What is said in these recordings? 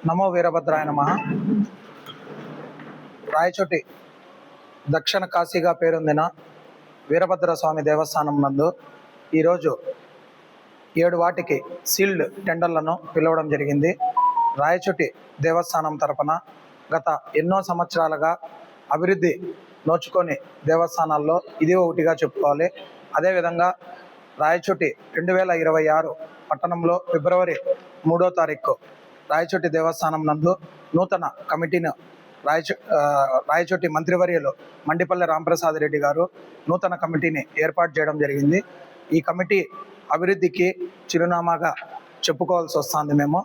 నమో వీరభద్రాయ నమః. రాయచోటి దక్షిణ కాశీగా పేరొందిన వీరభద్ర స్వామి దేవస్థానం నందు ఈరోజు 7 వాటికి సీల్డ్ టెండర్లను పిలవడం జరిగింది. రాయచోటి దేవస్థానం తరపున గత ఎన్నో సంవత్సరాలుగా అభివృద్ధి నోచుకొని దేవస్థానాల్లో ఇది ఒకటిగా చెప్పుకోవాలి. అదేవిధంగా రాయచోటి 2026 పట్టణంలో ఫిబ్రవరి 3వ తారీఖు రాయచోటి దేవస్థానం నందు నూతన కమిటీని రాయచోటి మంత్రివర్యులు మండిపల్లి రాంప్రసాద్ రెడ్డి గారు నూతన కమిటీని ఏర్పాటు చేయడం జరిగింది. ఈ కమిటీ అభివృద్ధికి చిరునామాగా చెప్పుకోవాల్సి వస్తుంది. మేము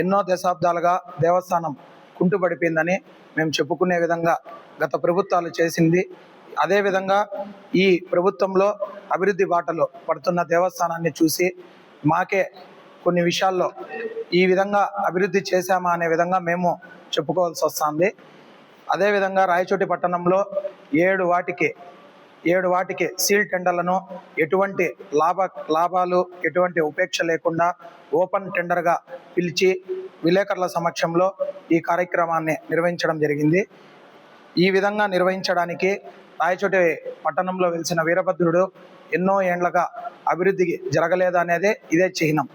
ఎన్నో దశాబ్దాలుగా దేవస్థానం కుంటుపడిపోయిందని మేము చెప్పుకునే విధంగా గత ప్రభుత్వాలు చేసింది. అదేవిధంగా ఈ ప్రభుత్వంలో అభివృద్ధి బాటలో పడుతున్న దేవస్థానాన్ని చూసి మాకే కొన్ని విషయాల్లో ఈ విధంగా అభివృద్ధి చేశామా అనే విధంగా మేము చెప్పుకోవాల్సి వస్తుంది. అదేవిధంగా రాయచోటి పట్టణంలో 7 వాటికి సీల్ టెండర్లను ఎటువంటి లాభాలు ఎటువంటి ఉపేక్ష లేకుండా ఓపెన్ టెండర్గా పిలిచి విలేకరుల సమక్షంలో ఈ కార్యక్రమాన్ని నిర్వహించడం జరిగింది. ఈ విధంగా నిర్వహించడానికి రాయచోటి పట్టణంలో వెలిసిన వీరభద్రుడు ఎన్నో ఏండ్లుగా అభివృద్ధికి జరగలేదనేదే ఇదే చిహ్నం.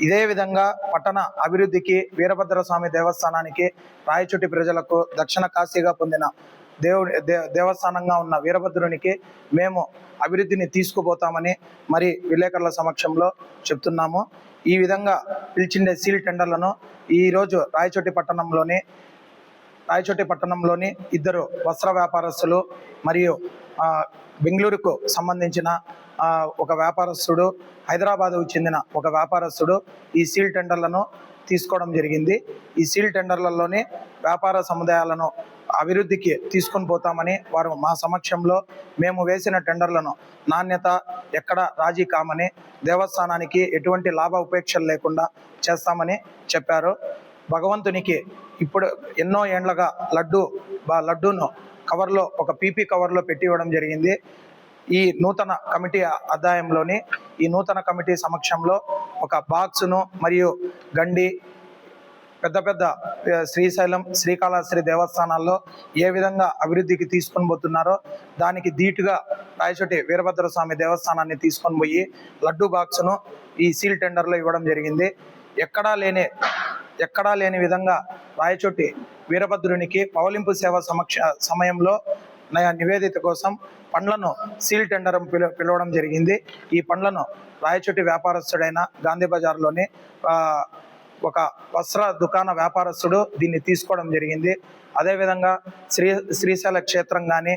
ఇదే విధంగా పట్టణ అభివృద్ధికి వీరభద్ర స్వామి దేవస్థానానికి రాయచోటి ప్రజలకు దక్షిణ కాశీగా పొందిన దేవస్థానంగా ఉన్న వీరభద్రునికి మేము అభివృద్ధిని తీసుకుపోతామని మరి విలేకరుల సమక్షంలో చెప్తున్నాము. ఈ విధంగా పిలిచిండే సీల్ టెండర్లను ఈరోజు రాయచోటి పట్టణంలోని 2 వస్త్ర వ్యాపారస్తులు మరియు బెంగళూరుకు సంబంధించిన ఒక వ్యాపారస్తుడు, హైదరాబాద్కు చెందిన ఒక వ్యాపారస్తుడు ఈ సీల్ టెండర్లను తీసుకోవడం జరిగింది. ఈ సీల్ టెండర్లలోని వ్యాపార సముదాయాలను అభివృద్ధికి తీసుకొని పోతామని వారు మా సమక్షంలో మేము వేసిన టెండర్లను నాణ్యత ఎక్కడ రాజీ కామని దేవస్థానానికి ఎటువంటి లాభ ఉపేక్షలు లేకుండా చేస్తామని చెప్పారు. భగవంతునికి ఇప్పుడు ఎన్నో ఏండ్లుగా లడ్డూను కవర్లో ఒక పీపీ కవర్లో పెట్టి ఇవ్వడం జరిగింది. ఈ నూతన కమిటీ అధ్యాయంలోని ఈ నూతన కమిటీ సమక్షంలో ఒక బాక్సును మరియు గండి పెద్ద శ్రీశైలం శ్రీకాళహస్తి దేవస్థానాల్లో ఏ విధంగా అభివృద్ధికి తీసుకొని పోతున్నారో దానికి ధీటుగా రాయచోటి వీరభద్ర స్వామి దేవస్థానాన్ని తీసుకొని పోయి లడ్డూ బాక్సును ఈ సీల్ టెండర్లో ఇవ్వడం జరిగింది. ఎక్కడా లేని విధంగా రాయచోటి వీరభద్రునికి పవలింపు సేవ సమయంలో నివేదిత కోసం పండ్లను సీల్ టెండర్ పిలవడం జరిగింది. ఈ పండ్లను రాయచోటి వ్యాపారస్తుడైన గాంధీ బజార్లోని ఒక వస్త్ర దుకాణ వ్యాపారస్తుడు దీన్ని తీసుకోవడం జరిగింది. అదేవిధంగా శ్రీశైల క్షేత్రం కానీ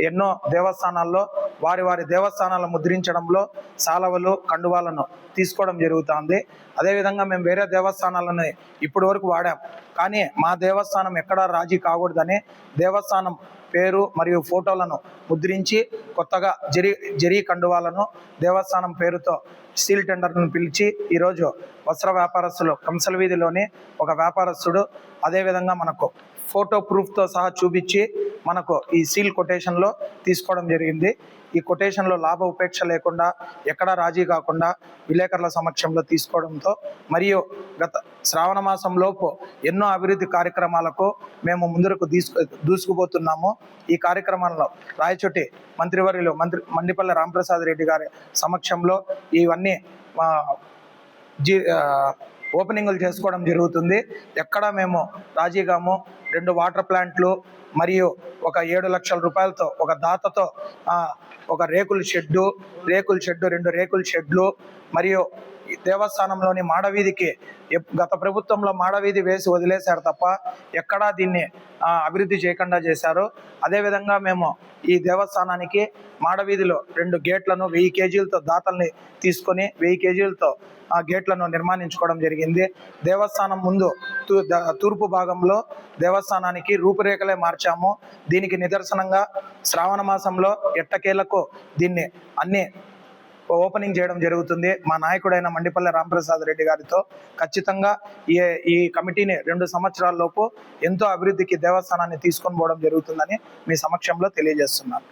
ఎన్నో దేవస్థానాల్లో వారి దేవస్థానాలు ముద్రించడంలో సాలవలు కండువాలను తీసుకోవడం జరుగుతుంది. అదేవిధంగా మేము వేరే దేవస్థానాలను ఇప్పటి వరకు వాడాం, కానీ మా దేవస్థానం ఎక్కడా రాజీ కాకూడదని దేవస్థానం పేరు మరియు ఫోటోలను ముద్రించి కొత్తగా జరీ కండువాలను దేవస్థానం పేరుతో సీల్ టెండర్ను పిలిచి ఈరోజు వస్త్ర వ్యాపారస్తులు కంసల వీధిలోని ఒక వ్యాపారస్తుడు అదేవిధంగా మనకు ఫోటో ప్రూఫ్తో సహా చూపించి మనకు ఈ సీల్ కొటేషన్లో తీసుకోవడం జరిగింది. ఈ కొటేషన్లో లాభ ఉపేక్ష లేకుండా ఎక్కడా రాజీ కాకుండా విలేకరుల సమక్షంలో తీసుకోవడంతో మరియు గత శ్రావణ మాసంలోపు ఎన్నో అభివృద్ధి కార్యక్రమాలకు మేము ముందుకు దూసుకుపోతున్నాము. ఈ కార్యక్రమంలో రాయచోటి మంత్రివర్యులు మండిపల్లి రాంప్రసాద్ రెడ్డి గారి సమక్షంలో ఇవన్నీ ఓపెనింగ్లు చేసుకోవడం జరుగుతుంది. ఎక్కడ మేము రాజీగాము 2 వాటర్ ప్లాంట్లు మరియు ఒక 7 లక్షల రూపాయలతో ఒక దాతతో ఒక రేకుల షెడ్డు 2 రేకుల షెడ్లు మరియు దేవస్థానంలోని మాడవీధికి గత ప్రభుత్వంలో మాడవీధి వేసి వదిలేశారు తప్ప ఎక్కడా దీన్ని అభివృద్ధి చేయకుండా చేశారు. అదేవిధంగా మేము ఈ దేవస్థానానికి మాడవీధిలో 2 గేట్లను 1000 కేజీలతో దాతల్ని తీసుకొని 1000 కేజీలతో గేట్లను నిర్మాణించుకోవడం జరిగింది. దేవస్థానం ముందు తూర్పు భాగంలో దేవస్థానానికి రూపురేఖలే మార్చాము. దీనికి నిదర్శనంగా శ్రావణ మాసంలో ఎట్టకేలకు దీన్ని అన్ని ఓపెనింగ్ చేయడం జరుగుతుంది. మా నాయకుడైన మండిపల్లి రాంప్రసాద్ రెడ్డి గారితో ఖచ్చితంగా ఈ కమిటీని 2 సంవత్సరాల లోపు ఎంతో అభివృద్ధికి దేవస్థానాన్ని తీసుకొని పోవడం జరుగుతుందని మీ సమక్షంలో తెలియజేస్తున్నాను.